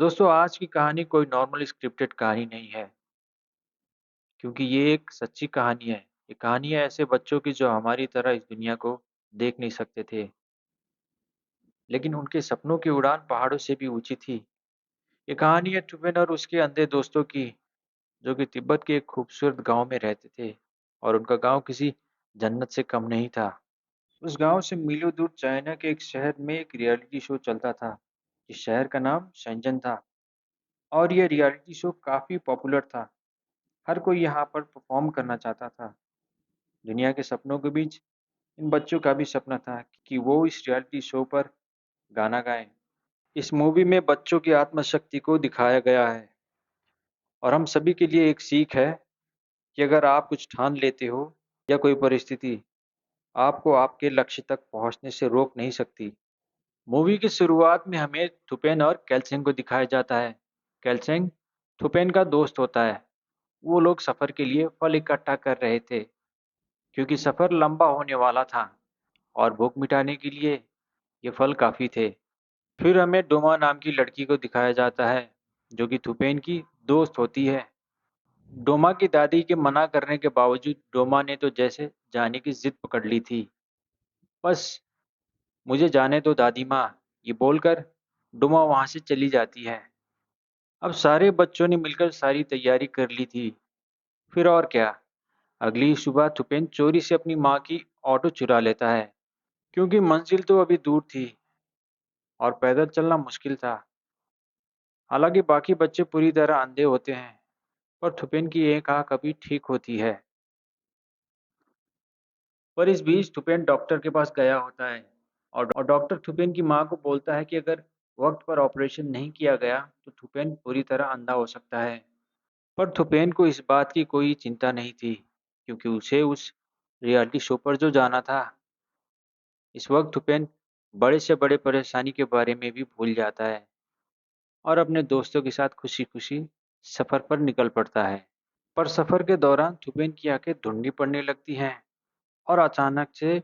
दोस्तों आज की कहानी कोई नॉर्मल स्क्रिप्टेड कहानी नहीं है क्योंकि ये एक सच्ची कहानी है। ये कहानी है ऐसे बच्चों की जो हमारी तरह इस दुनिया को देख नहीं सकते थे, लेकिन उनके सपनों की उड़ान पहाड़ों से भी ऊंची थी। ये कहानी है टुपेन और उसके अंधे दोस्तों की, जो कि तिब्बत के एक खूबसूरत गांव में रहते थे और उनका गांव किसी जन्नत से कम नहीं था। उस गांव से मीलों दूर चाइना के एक शहर में एक रियलिटी शो चलता था। इस शहर का नाम शेंजन था और यह रियलिटी शो काफी पॉपुलर था। हर कोई यहाँ पर परफॉर्म करना चाहता था। दुनिया के सपनों के बीच इन बच्चों का भी सपना था कि वो इस रियलिटी शो पर गाना गाएं। इस मूवी में बच्चों की आत्मशक्ति को दिखाया गया है और हम सभी के लिए एक सीख है कि अगर आप कुछ ठान लेते हो या कोई परिस्थिति आपको आपके लक्ष्य तक पहुंचने से रोक नहीं सकती। मूवी की शुरुआत में हमें थुपेन और कैल्सिंग को दिखाया जाता है। कैल्सिंग थुपेन का दोस्त होता है। वो लोग सफर के लिए फल इकट्ठा कर रहे थे क्योंकि सफर लंबा होने वाला था और भूख मिटाने के लिए ये फल काफी थे। फिर हमें डोमा नाम की लड़की को दिखाया जाता है, जो कि थुपेन की दोस्त होती है। डोमा की दादी के मना करने के बावजूद डोमा ने तो जैसे जाने की जिद पकड़ ली थी। बस मुझे जाने दो दादी माँ, ये बोलकर डोमा वहां से चली जाती है। अब सारे बच्चों ने मिलकर सारी तैयारी कर ली थी। फिर और क्या, अगली सुबह थुपेन चोरी से अपनी माँ की ऑटो चुरा लेता है क्योंकि मंजिल तो अभी दूर थी और पैदल चलना मुश्किल था। हालांकि बाकी बच्चे पूरी तरह अंधे होते हैं, पर थुपेन की एक आंख अभी ठीक होती है। पर इस बीच थुपेन डॉक्टर के पास गया होता है और डॉक्टर थुपेन की मां को बोलता है कि अगर वक्त पर ऑपरेशन नहीं किया गया तो थुपेन पूरी तरह अंधा हो सकता है। पर थुपेन को इस बात की कोई चिंता नहीं थी क्योंकि उसे उस रियलिटी शो पर जो जाना था। इस वक्त थुपेन बड़े से बड़े परेशानी के बारे में भी भूल जाता है और अपने दोस्तों के साथ खुशी खुशी सफर पर निकल पड़ता है। पर सफर के दौरान थुपेन की आंखें धुंधली पड़ने लगती हैं और अचानक से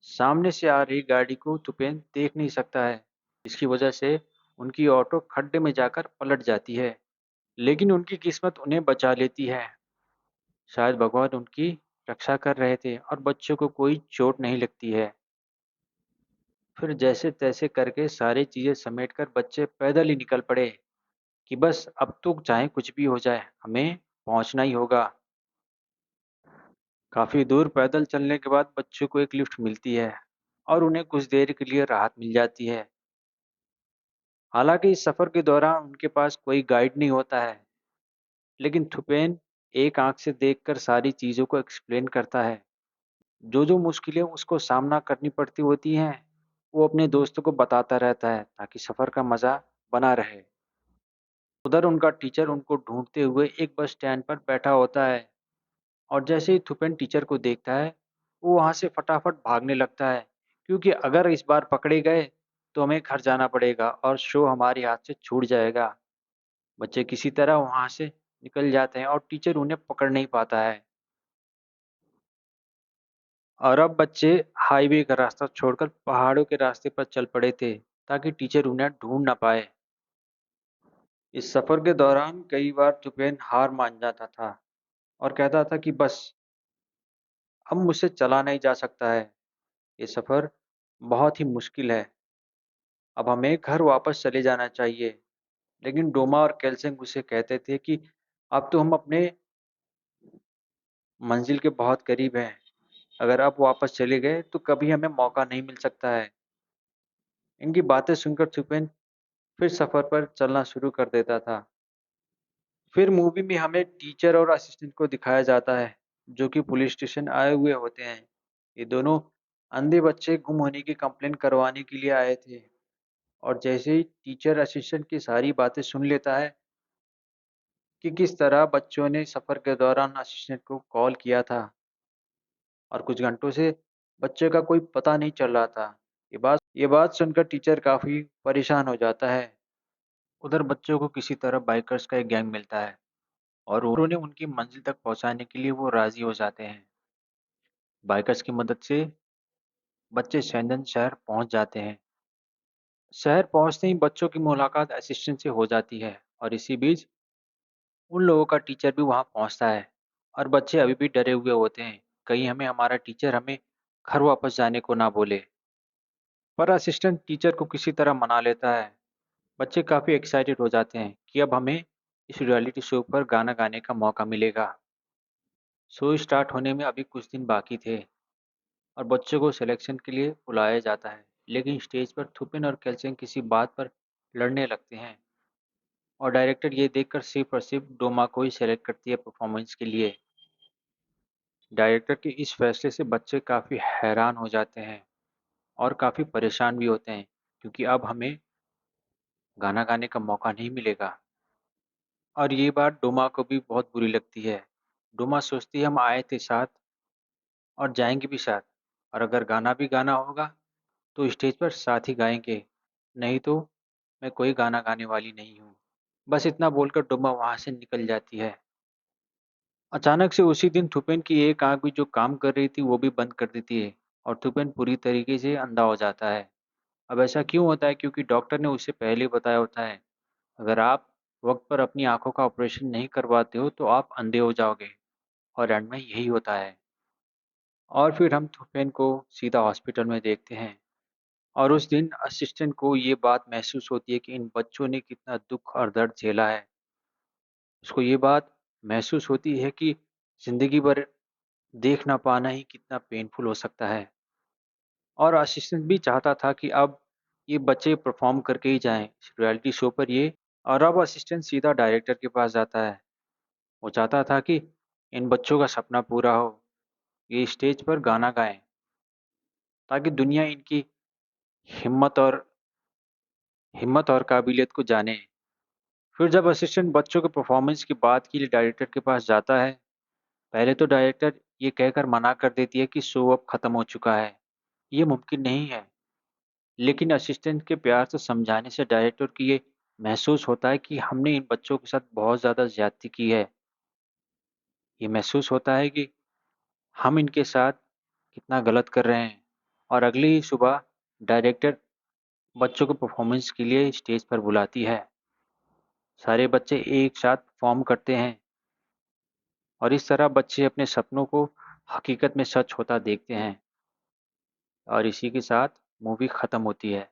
सामने से आ रही गाड़ी को थुपेन देख नहीं सकता है। इसकी वजह से उनकी ऑटो खड्डे में जाकर पलट जाती है, लेकिन उनकी किस्मत उन्हें बचा लेती है। शायद भगवान उनकी रक्षा कर रहे थे और बच्चों को कोई चोट नहीं लगती है। फिर जैसे तैसे करके सारी चीजें समेटकर बच्चे पैदल ही निकल पड़े कि बस अब तो चाहे कुछ भी हो जाए हमें पहुंचना ही होगा। काफी दूर पैदल चलने के बाद बच्चों को एक लिफ्ट मिलती है और उन्हें कुछ देर के लिए राहत मिल जाती है। हालांकि इस सफर के दौरान उनके पास कोई गाइड नहीं होता है, लेकिन थुपेन एक आंख से देखकर सारी चीजों को एक्सप्लेन करता है। जो जो मुश्किलें उसको सामना करनी पड़ती होती हैं, वो अपने दोस्तों को बताता रहता है ताकि सफर का मजा बना रहे। उधर उनका टीचर उनको ढूंढते हुए एक बस स्टैंड पर बैठा होता है और जैसे ही थुपेन टीचर को देखता है, वो वहां से फटाफट भागने लगता है क्योंकि अगर इस बार पकड़े गए तो हमें घर जाना पड़ेगा और शो हमारे हाथ से छूट जाएगा। बच्चे किसी तरह वहां से निकल जाते हैं और टीचर उन्हें पकड़ नहीं पाता है और अब बच्चे हाईवे का रास्ता छोड़कर पहाड़ों के रास्ते पर चल पड़े थे ताकि टीचर उन्हें ढूंढ ना पाए। इस सफर के दौरान कई बार तुपेन हार मान जाता था और कहता था कि बस अब मुझसे चला नहीं जा सकता है, ये सफर बहुत ही मुश्किल है, अब हमें घर वापस चले जाना चाहिए। लेकिन डोमा और कैल्सिंग उसे कहते थे कि अब तो हम अपने मंजिल के बहुत करीब हैं, अगर अब वापस चले गए तो कभी हमें मौका नहीं मिल सकता है। इनकी बातें सुनकर तुपेन फिर सफर पर चलना शुरू कर देता था। फिर मूवी में हमें टीचर और असिस्टेंट को दिखाया जाता है, जो कि पुलिस स्टेशन आए हुए होते हैं। ये दोनों अंधे बच्चे गुम होने की कंप्लेंट करवाने के लिए आए थे और जैसे ही टीचर असिस्टेंट की सारी बातें सुन लेता है कि किस तरह बच्चों ने सफर के दौरान असिस्टेंट को कॉल किया था और कुछ घंटों से बच्चे का कोई पता नहीं चल रहा था। ये बात सुनकर टीचर काफी परेशान हो जाता है। उधर बच्चों को किसी तरह बाइकर्स का एक गैंग मिलता है और उन्हें उनकी मंजिल तक पहुंचाने के लिए वो राजी हो जाते हैं। बाइकर्स की मदद से बच्चे शेंदन शहर पहुंच जाते हैं। शहर पहुंचते ही बच्चों की मुलाकात असिस्टेंट से हो जाती है और इसी बीच उन लोगों का टीचर भी वहां पहुंचता है और बच्चे अभी भी डरे हुए होते हैं कहीं हमें हमारा टीचर हमें घर वापस जाने को ना बोले। पर असिस्टेंट टीचर को किसी तरह मना लेता है। बच्चे काफ़ी एक्साइटेड हो जाते हैं कि अब हमें इस रियलिटी शो पर गाना गाने का मौका मिलेगा। शो स्टार्ट होने में अभी कुछ दिन बाकी थे और बच्चों को सिलेक्शन के लिए बुलाया जाता है, लेकिन स्टेज पर थुपिन और कैल्शियम किसी बात पर लड़ने लगते हैं और डायरेक्टर ये देखकर सिर्फ और सिर्फ डोमा को ही सेलेक्ट करती है परफॉर्मेंस के लिए। डायरेक्टर के इस फैसले से बच्चे काफ़ी हैरान हो जाते हैं और काफ़ी परेशान भी होते हैं क्योंकि अब हमें गाना गाने का मौका नहीं मिलेगा। और ये बात डोमा को भी बहुत बुरी लगती है। डोमा सोचती है हम आए थे साथ और जाएंगे भी साथ, और अगर गाना भी गाना होगा तो स्टेज पर साथ ही गाएंगे, नहीं तो मैं कोई गाना गाने वाली नहीं हूँ। बस इतना बोलकर डोमा वहाँ से निकल जाती है। अचानक से उसी दिन थुपेन की एक आंख भी जो काम कर रही थी वो भी बंद कर देती है और थुपेन पूरी तरीके से अंधा हो जाता है। अब ऐसा क्यों होता है? क्योंकि डॉक्टर ने उसे पहले ही बताया होता है, अगर आप वक्त पर अपनी आंखों का ऑपरेशन नहीं करवाते हो तो आप अंधे हो जाओगे, और एंड में यही होता है। और फिर हम थुपेन को सीधा हॉस्पिटल में देखते हैं और उस दिन असिस्टेंट को ये बात महसूस होती है कि इन बच्चों ने कितना दुख और दर्द झेला है। उसको ये बात महसूस होती है कि ज़िंदगी भर देख ना पाना ही कितना पेनफुल हो सकता है। और असिस्टेंट भी चाहता था कि अब ये बच्चे परफॉर्म करके ही जाएं इस रियलिटी शो पर ये। और अब असिस्टेंट सीधा डायरेक्टर के पास जाता है। वो चाहता था कि इन बच्चों का सपना पूरा हो, ये स्टेज पर गाना गाएं ताकि दुनिया इनकी हिम्मत और हिम्मत और काबिलियत को जाने। फिर जब असिस्टेंट बच्चों के परफॉर्मेंस की बात के लिए डायरेक्टर के पास जाता है, पहले तो डायरेक्टर ये कहकर मना कर देती है कि शो अब खत्म हो चुका है, ये मुमकिन नहीं है। लेकिन असिस्टेंट के प्यार से समझाने से डायरेक्टर को ये महसूस होता है कि हमने इन बच्चों के साथ बहुत ज़्यादा ज़्यादती की है। ये महसूस होता है कि हम इनके साथ कितना गलत कर रहे हैं। और अगली ही सुबह डायरेक्टर बच्चों को परफॉर्मेंस के लिए स्टेज पर बुलाती है। सारे बच्चे एक साथ परफॉर्म करते हैं और इस तरह बच्चे अपने सपनों को हकीकत में सच होता देखते हैं। और इसी के साथ मूवी ख़त्म होती है।